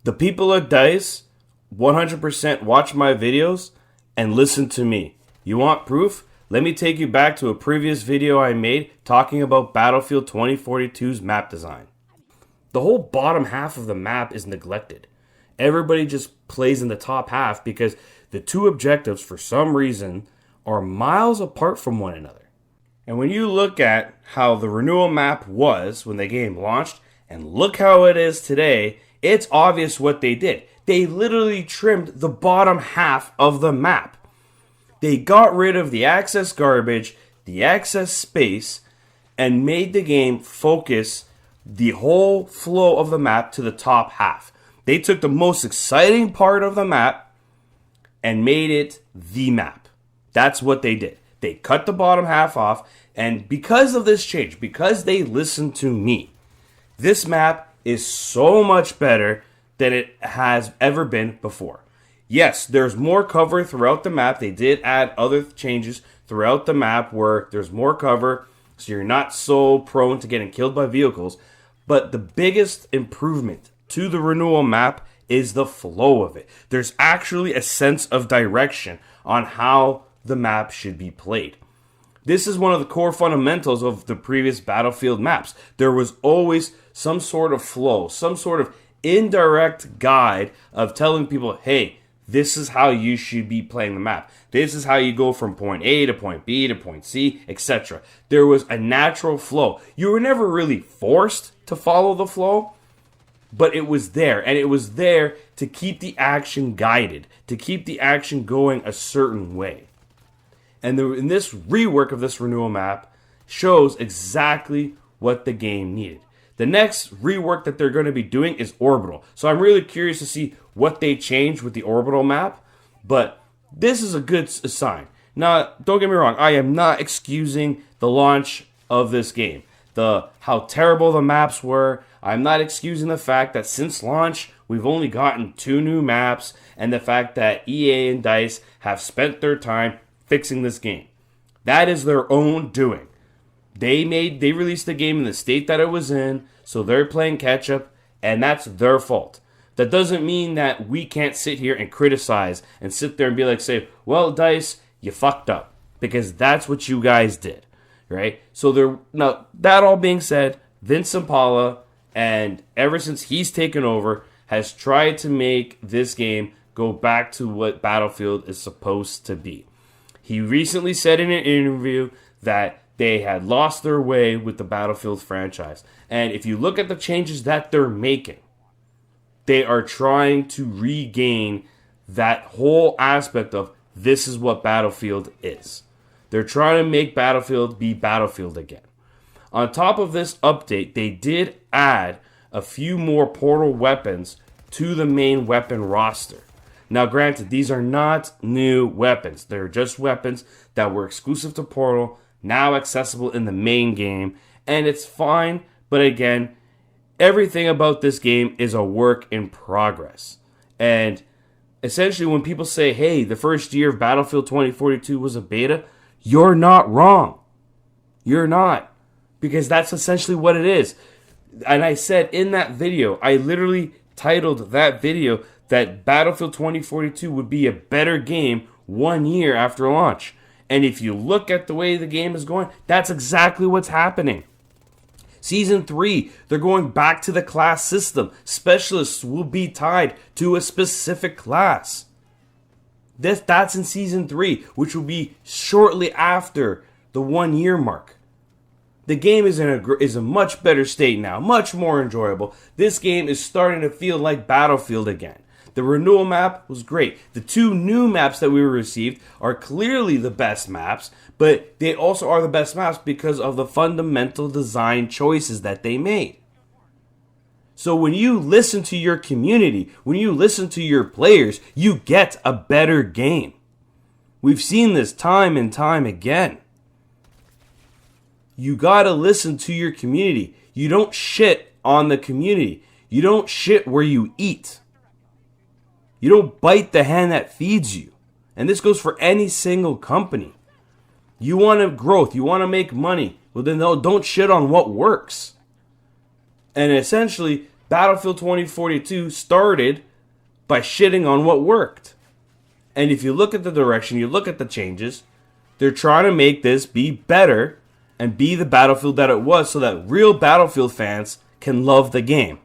The people at DICE 100% watch my videos and listen to me. You want proof? Let me take you back to a previous video I made talking about Battlefield 2042's map design. The whole bottom half of the map is neglected. Everybody just plays in the top half because the two objectives, for some reason, are miles apart from one another. And when you look at how the Renewal map was when the game launched, and look how it is today, it's obvious what they did. They literally trimmed the bottom half of the map. They got rid of the access garbage, the access space, and made the game focus the whole flow of the map to the top half. They took the most exciting part of the map and made it the map. That's what they did. They cut the bottom half off, and because of this change, because they listened to me, this map is so much better than it has ever been before. Yes, there's more cover throughout the map. They did add other changes throughout the map where there's more cover, so you're not so prone to getting killed by vehicles. But the biggest improvement to the Renewal map is the flow of it. There's actually a sense of direction on how the map should be played. This is one of the core fundamentals of the previous Battlefield maps. There was always some sort of flow, some sort of indirect guide of telling people, hey, this is how you should be playing the map. This is how you go from point A to point B to point C, etc. There was a natural flow. You were never really forced to follow the flow, but it was there. And it was there to keep the action guided, to keep the action going a certain way. And in this rework of this Renewal map shows exactly what the game needed. The next rework that they're going to be doing is Orbital. So I'm really curious to see what they change with the Orbital map. But this is a good sign. Now, don't get me wrong. I am not excusing the launch of this game. How terrible the maps were. I'm not excusing the fact that since launch, we've only gotten 2 new maps. And the fact that EA and DICE have spent their time fixing this game. That is their own doing. They released the game in the state that it was in, so they're playing catch up, and that's their fault. That doesn't mean that we can't sit here and criticize and sit there and be like, say, well, DICE, you fucked up, because that's what you guys did, right? So now that all being said, Vince Impala, and ever since he's taken over, has tried to make this game go back to what Battlefield is supposed to be. He recently said in an interview that they had lost their way with the Battlefield franchise. And if you look at the changes that they're making, they are trying to regain that whole aspect of this is what Battlefield is. They're trying to make Battlefield be Battlefield again. On top of this update, they did add a few more Portal weapons to the main weapon roster. Now, granted, these are not new weapons. They're just weapons that were exclusive to Portal, now accessible in the main game, and it's fine. But again, everything about this game is a work in progress. And essentially, when people say, hey, the first year of Battlefield 2042 was a beta, you're not wrong. You're not. Because that's essentially what it is. And I said in that video, I literally titled that video that Battlefield 2042 would be a better game 1 year after launch. And if you look at the way the game is going, that's exactly what's happening. Season 3, they're going back to the class system. Specialists will be tied to a specific class. That's in Season 3, which will be shortly after the 1 year mark. The game is in a much better state now, much more enjoyable. This game is starting to feel like Battlefield again. The Renewal map was great. The 2 new maps that we received are clearly the best maps, but they also are the best maps because of the fundamental design choices that they made. So when you listen to your community, when you listen to your players, you get a better game. We've seen this time and time again. You gotta listen to your community. You don't shit on the community. You don't shit where you eat. You don't bite the hand that feeds you. And this goes for any single company. You want growth. You want to make money. Well, then don't shit on what works. And essentially, Battlefield 2042 started by shitting on what worked. And if you look at the direction, you look at the changes, they're trying to make this be better and be the Battlefield that it was so that real Battlefield fans can love the game.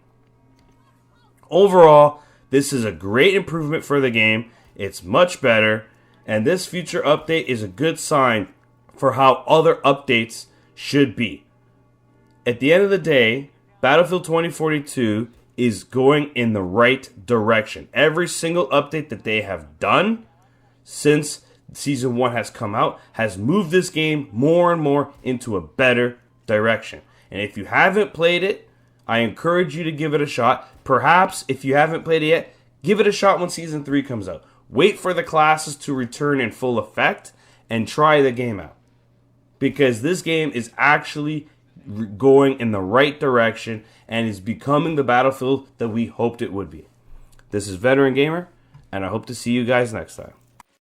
Overall, this is a great improvement for the game. It's much better. And this future update is a good sign for how other updates should be. At the end of the day, Battlefield 2042 is going in the right direction. Every single update that they have done since Season 1 has come out has moved this game more and more into a better direction. And if you haven't played it, I encourage you to give it a shot. Perhaps, if you haven't played it yet, give it a shot when Season 3 comes out. Wait for the classes to return in full effect and try the game out. Because this game is actually going in the right direction and is becoming the Battlefield that we hoped it would be. This is Veteran Gamer, and I hope to see you guys next time.